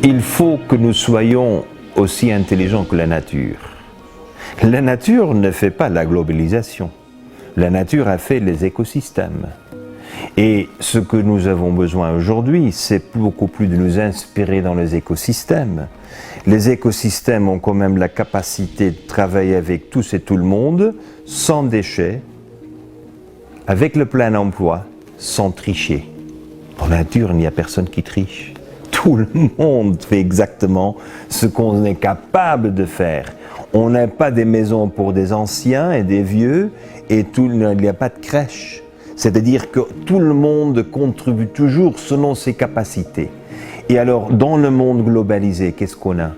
Il faut que nous soyons aussi intelligents que la nature. La nature ne fait pas la globalisation. La nature a fait les écosystèmes. Et ce que nous avons besoin aujourd'hui, c'est beaucoup plus de nous inspirer dans les écosystèmes. Les écosystèmes ont quand même la capacité de travailler avec tous et tout le monde, sans déchets, avec le plein emploi, sans tricher. Dans la nature, il n'y a personne qui triche. Tout le monde fait exactement ce qu'on est capable de faire. On n'a pas des maisons pour des anciens et des vieux, et il n'y a pas de crèche. C'est-à-dire que tout le monde contribue toujours selon ses capacités. Et alors, dans le monde globalisé, qu'est-ce qu'on a?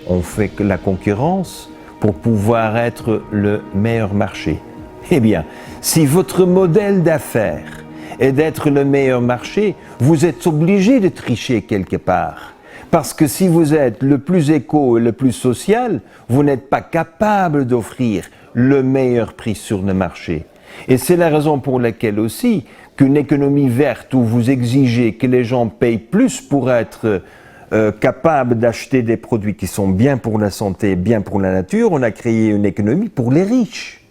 On fait que la concurrence pour pouvoir être le meilleur marché. Eh bien, si votre modèle d'affaires est d'être le meilleur marché, vous êtes obligé de tricher quelque part. Parce que si vous êtes le plus éco et le plus social, vous n'êtes pas capable d'offrir le meilleur prix sur le marché. Et c'est la raison pour laquelle aussi qu'une économie verte où vous exigez que les gens payent plus pour être capables d'acheter des produits qui sont bien pour la santé, bien pour la nature, on a créé une économie pour les riches.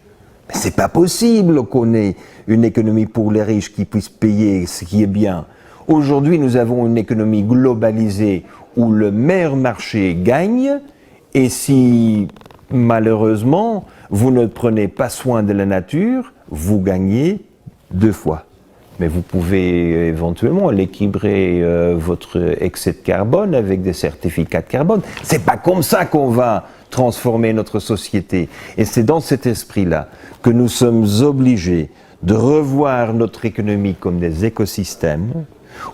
Mais c'est pas possible qu'on ait une économie pour les riches qui puissent payer ce qui est bien. Aujourd'hui, nous avons une économie globalisée où le meilleur marché gagne, et si malheureusement vous ne prenez pas soin de la nature, vous gagnez 2 fois. Mais vous pouvez éventuellement équilibrer votre excès de carbone avec des certificats de carbone. C'est pas comme ça qu'on va transformer notre société. Et c'est dans cet esprit-là que nous sommes obligés de revoir notre économie comme des écosystèmes,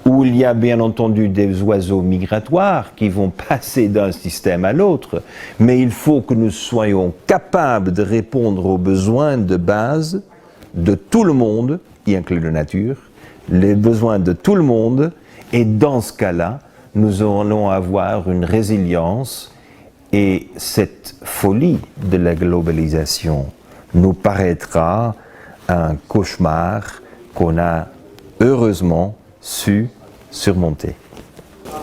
où il y a bien entendu des oiseaux migratoires qui vont passer d'un système à l'autre, mais il faut que nous soyons capables de répondre aux besoins de base de tout le monde, y inclut la nature, les besoins de tout le monde, et dans ce cas-là, nous allons avoir une résilience, et cette folie de la globalisation nous paraîtra un cauchemar qu'on a heureusement su surmonter.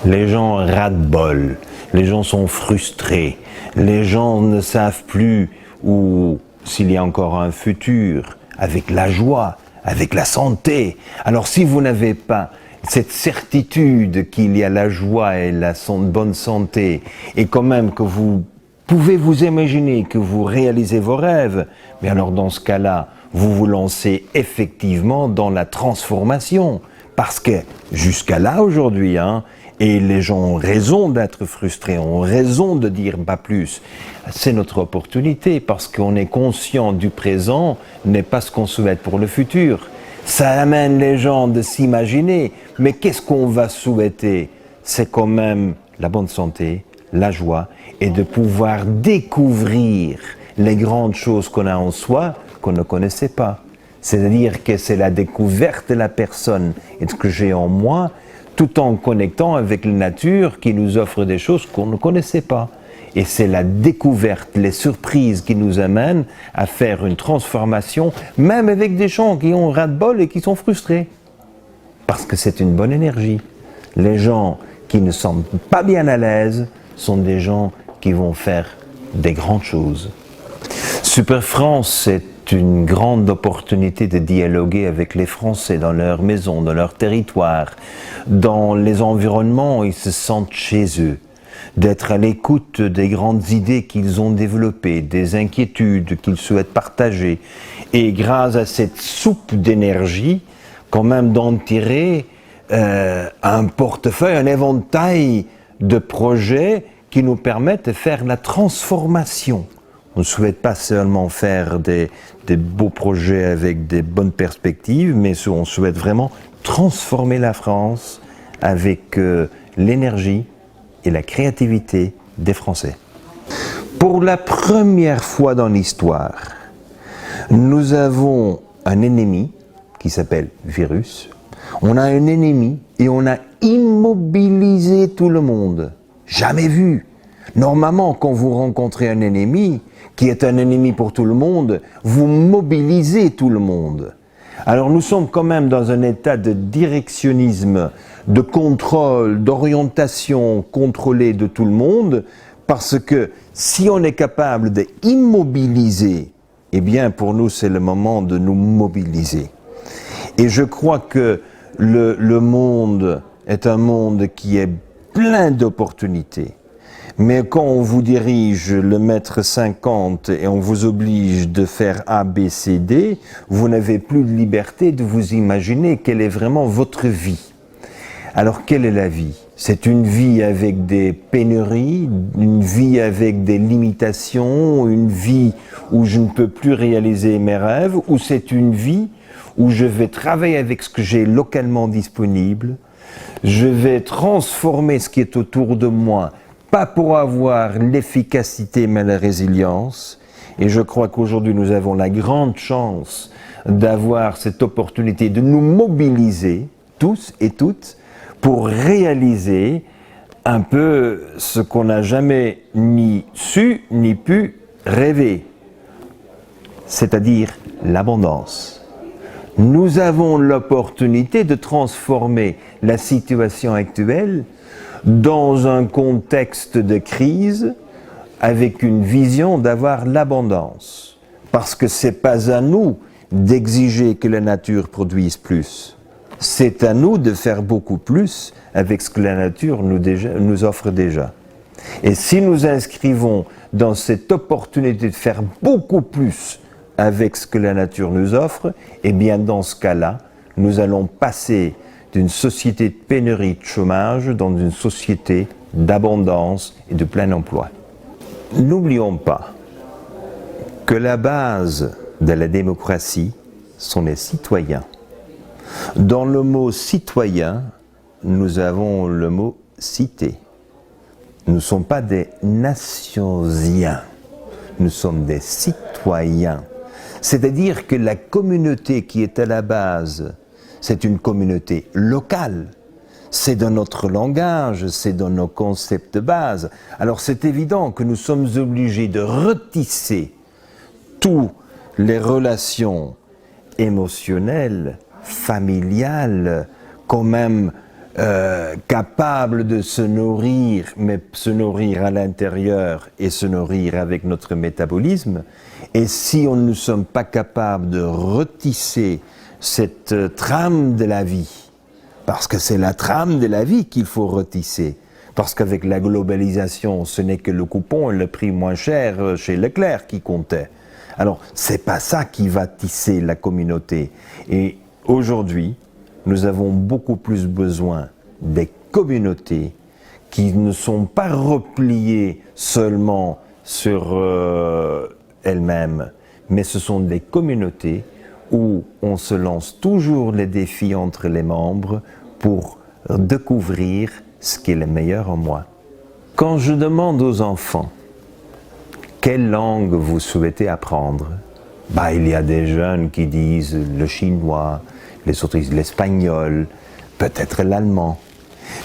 Les gens ras-le-bol, les gens sont frustrés, les gens ne savent plus où s'il y a encore un futur, avec la joie, avec la santé. Alors si vous n'avez pas cette certitude qu'il y a la joie et la bonne santé, et quand même que vous pouvez vous imaginer que vous réalisez vos rêves, mais alors dans ce cas-là, vous vous lancez effectivement dans la transformation. Parce que jusqu'à là aujourd'hui, et les gens ont raison d'être frustrés, ont raison de dire pas plus, c'est notre opportunité parce qu'on est conscient du présent n'est pas ce qu'on souhaite pour le futur. Ça amène les gens de s'imaginer, mais qu'est-ce qu'on va souhaiter? C'est quand même la bonne santé, la joie et de pouvoir découvrir les grandes choses qu'on a en soi qu'on ne connaissait pas. C'est-à-dire que c'est la découverte de la personne et de ce que j'ai en moi, tout en connectant avec la nature qui nous offre des choses qu'on ne connaissait pas. Et c'est la découverte, les surprises qui nous amènent à faire une transformation, même avec des gens qui ont ras-le-bol et qui sont frustrés. Parce que c'est une bonne énergie. Les gens qui ne sont pas bien à l'aise sont des gens qui vont faire des grandes choses. Super France, c'est une grande opportunité de dialoguer avec les Français dans leur maison, dans leur territoire, dans les environnements où ils se sentent chez eux, d'être à l'écoute des grandes idées qu'ils ont développées, des inquiétudes qu'ils souhaitent partager, et grâce à cette soupe d'énergie, quand même d'en tirer un portefeuille, un éventail de projets qui nous permettent de faire la transformation. On ne souhaite pas seulement faire des beaux projets avec des bonnes perspectives, mais on souhaite vraiment transformer la France avec l'énergie et la créativité des Français. Pour la première fois dans l'histoire, nous avons un ennemi qui s'appelle virus. On a un ennemi et on a immobilisé tout le monde. Jamais vu. Normalement, quand vous rencontrez un ennemi, qui est un ennemi pour tout le monde, vous mobilisez tout le monde. Alors nous sommes quand même dans un état de directionnisme, de contrôle, d'orientation contrôlée de tout le monde, parce que si on est capable d'immobiliser, eh bien pour nous c'est le moment de nous mobiliser. Et je crois que le monde est un monde qui est plein d'opportunités. Mais quand on vous dirige le mètre 50 et on vous oblige de faire A, B, C, D, vous n'avez plus de liberté de vous imaginer quelle est vraiment votre vie. Alors quelle est la vie? C'est une vie avec des pénuries, une vie avec des limitations, une vie où je ne peux plus réaliser mes rêves, ou c'est une vie où je vais travailler avec ce que j'ai localement disponible, je vais transformer ce qui est autour de moi, pas pour avoir l'efficacité mais la résilience. Et je crois qu'aujourd'hui nous avons la grande chance d'avoir cette opportunité de nous mobiliser, tous et toutes, pour réaliser un peu ce qu'on n'a jamais ni su ni pu rêver, c'est-à-dire l'abondance. Nous avons l'opportunité de transformer la situation actuelle dans un contexte de crise avec une vision d'avoir l'abondance. Parce que ce n'est pas à nous d'exiger que la nature produise plus. C'est à nous de faire beaucoup plus avec ce que la nature nous offre déjà. Et si nous inscrivons dans cette opportunité de faire beaucoup plus avec ce que la nature nous offre, eh bien dans ce cas-là, nous allons passer d'une société de pénurie de chômage dans une société d'abondance et de plein emploi. N'oublions pas que la base de la démocratie sont les citoyens. Dans le mot citoyen, nous avons le mot cité. Nous ne sommes pas des nationsiens, nous sommes des citoyens. C'est-à-dire que la communauté qui est à la base, c'est une communauté locale. C'est dans notre langage, c'est dans nos concepts de base. Alors c'est évident que nous sommes obligés de retisser toutes les relations émotionnelles, familiales, quand même capables de se nourrir, mais se nourrir à l'intérieur et se nourrir avec notre métabolisme. Et si on ne sommes pas capables de retisser cette trame de la vie, parce que c'est la trame de la vie qu'il faut retisser, parce qu'avec la globalisation, ce n'est que le coupon et le prix moins cher chez Leclerc qui comptait. Alors, c'est pas ça qui va tisser la communauté. Et aujourd'hui, nous avons beaucoup plus besoin des communautés qui ne sont pas repliées seulement sur elles-mêmes, mais ce sont des communautés où on se lance toujours les défis entre les membres pour découvrir ce qui est le meilleur en moi. Quand je demande aux enfants quelle langue vous souhaitez apprendre, il y a des jeunes qui disent le chinois, les autres disent l'espagnol, peut-être l'allemand.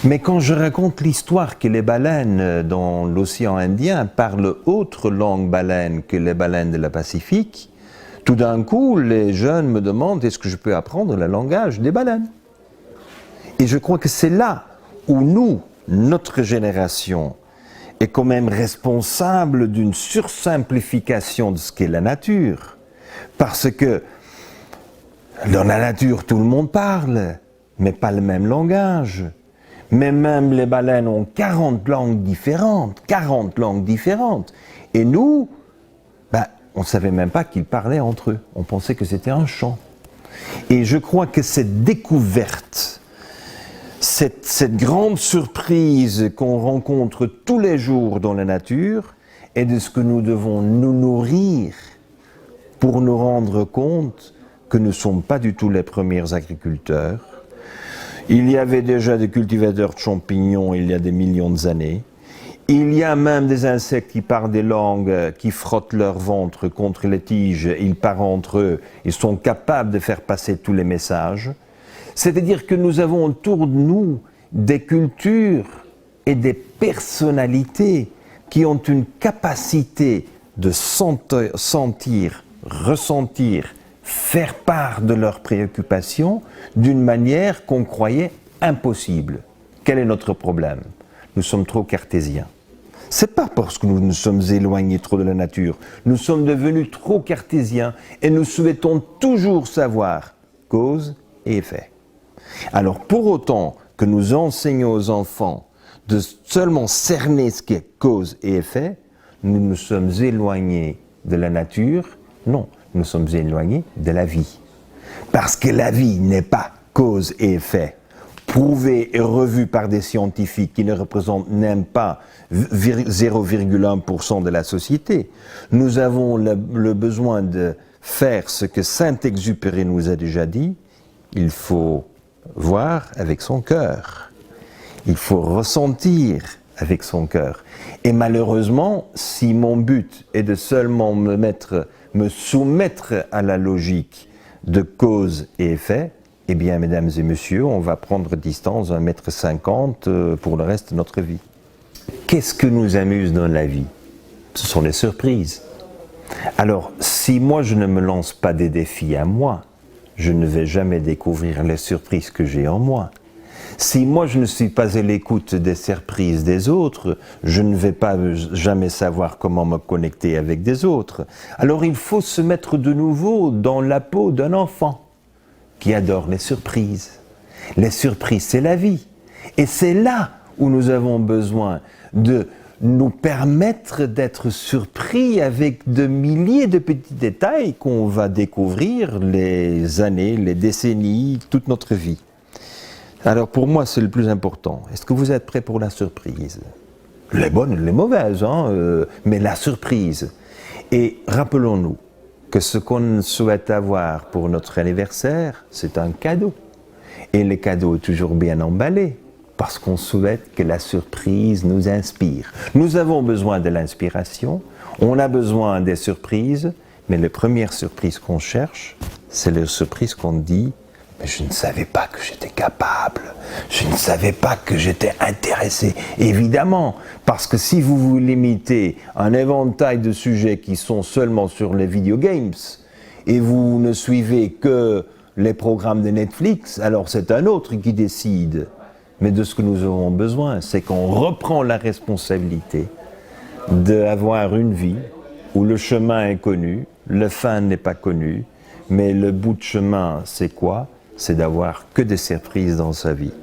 Mais quand je raconte l'histoire que les baleines dans l'océan Indien parlent autre langue baleine que les baleines de la Pacifique, tout d'un coup, les jeunes me demandent est-ce que je peux apprendre le langage des baleines? Et je crois que c'est là où nous, notre génération, est quand même responsable d'une sursimplification de ce qu'est la nature. Parce que dans la nature, tout le monde parle, mais pas le même langage. Mais même les baleines ont 40 langues différentes. Et nous, on ne savait même pas qu'ils parlaient entre eux. On pensait que c'était un chant. Et je crois que cette découverte, cette grande surprise qu'on rencontre tous les jours dans la nature, est de ce que nous devons nous nourrir pour nous rendre compte que nous ne sommes pas du tout les premiers agriculteurs. Il y avait déjà des cultivateurs de champignons il y a des millions d'années. Il y a même des insectes qui parlent des langues, qui frottent leur ventre contre les tiges, ils parlent entre eux, ils sont capables de faire passer tous les messages. C'est-à-dire que nous avons autour de nous des cultures et des personnalités qui ont une capacité de sentir, ressentir, faire part de leurs préoccupations d'une manière qu'on croyait impossible. Quel est notre problème? Nous sommes trop cartésiens. C'est pas parce que nous nous sommes éloignés trop de la nature. Nous sommes devenus trop cartésiens et nous souhaitons toujours savoir cause et effet. Alors pour autant que nous enseignons aux enfants de seulement cerner ce qui est cause et effet, nous nous sommes éloignés de la nature. Non, nous sommes éloignés de la vie. Parce que la vie n'est pas cause et effet, prouvé et revu par des scientifiques qui ne représentent même pas 0,1% de la société. Nous avons le besoin de faire ce que Saint-Exupéry nous a déjà dit, il faut voir avec son cœur, il faut ressentir avec son cœur. Et malheureusement, si mon but est de seulement me soumettre à la logique de cause et effet, eh bien, mesdames et messieurs, on va prendre distance d'1,50 m pour le reste de notre vie. Qu'est-ce que nous amuse dans la vie? Ce sont les surprises. Alors, si moi je ne me lance pas des défis à moi, je ne vais jamais découvrir les surprises que j'ai en moi. Si moi je ne suis pas à l'écoute des surprises des autres, je ne vais pas jamais savoir comment me connecter avec des autres. Alors il faut se mettre de nouveau dans la peau d'un enfant qui adore les surprises. Les surprises, c'est la vie. Et c'est là où nous avons besoin de nous permettre d'être surpris avec de milliers de petits détails qu'on va découvrir les années, les décennies, toute notre vie. Alors pour moi, c'est le plus important. Est-ce que vous êtes prêts pour la surprise? Les bonnes et les mauvaises, mais la surprise. Et rappelons-nous que ce qu'on souhaite avoir pour notre anniversaire, c'est un cadeau. Et le cadeau est toujours bien emballé, parce qu'on souhaite que la surprise nous inspire. Nous avons besoin de l'inspiration, on a besoin des surprises, mais les premières surprises qu'on cherche, c'est les surprises qu'on dit « mais je ne savais pas que j'étais capable, je ne savais pas que j'étais intéressé ». Évidemment, parce que si vous vous limitez à un éventail de sujets qui sont seulement sur les video games, et vous ne suivez que les programmes de Netflix, alors c'est un autre qui décide. Mais de ce que nous aurons besoin, c'est qu'on reprend la responsabilité d'avoir une vie où le chemin est connu, le fin n'est pas connu, mais le bout de chemin, c'est quoi? C'est d'avoir que des surprises dans sa vie.